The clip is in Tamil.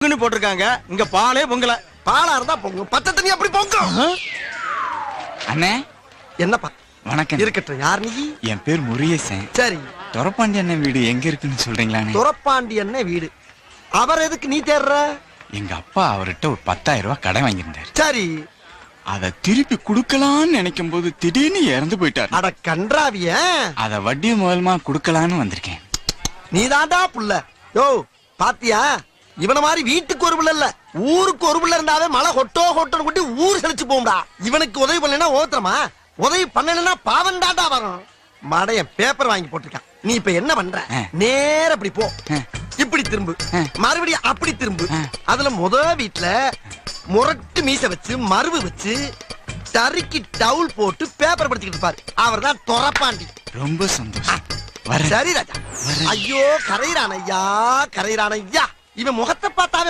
பொங்குன்னு போட்டிருக்காங்க. இங்க பாலே பொங்கல. பாலா இருந்தா பொங்கும், பச்சை தண்ணி அப்படி பொங்கும். அண்ணே என்னப்பா? வணக்கம். இருக்கட்டும். யார் நீ? என் பேர் முருகேசன். சரி, துரப்பாண்டி அண்ணன் வீடு எங்க இருக்குன்னு சொல்றீங்களாண்ணே? துரப்பாண்டி என்ன வீடு? அவர் எதுக்கு நீ தேடுற? எங்க அப்பா அவர்கிட்ட ஒரு 10,000 ரூபாய் கடன் வாங்கியிருந்தாரு. சரி, அத திருப்பி குடுக்கலான்னு நினைக்கும் போது திடீர்னு இறந்து போயிட்டாரு. அட கன்றாவிய, அத வட்டி மூலமா குடுக்கலான்னு வந்திருக்கேன். நீதாண்டா புள்ள. யோ பாத்தியா, இவன மாதிரி வீட்டுக்கு ஒரு புள்ள இல்ல, ஊருக்கு ஒரு புள்ள இருந்தாவே மழை ஹொட்டோ ஹொட்டோன்னு கொட்டி ஊர் செழிச்சு போகும்டா. இவனுக்கு உதவி பண்ணலன்னா ஓத்துறமா, உதவி பண்ணலன்னா பாவண்டாடா வரும். மடைய பேப்பர் வாங்கி போட்டிருக்கான். நீ இப்ப என்ன பண்ற? நேர அப்படி போ, இப்படி திரும்பு, மறுபடியும் அப்படி திரும்பு. அதுல வீட்டுல முரட்டு மீச வச்சு மருவு வச்சு தறிக்கு டவுல் போட்டு பேப்பர் படிச்சுக்கிட்டு இருப்பாரு. அவர் தான் துரப்பாண்டி. ரொம்ப சந்தோஷம். சரி ராஜா. ஐயோ கரையிறான் ஐயா, கரையிறான் ஐயா. இவன் முகத்தை பார்த்தாவே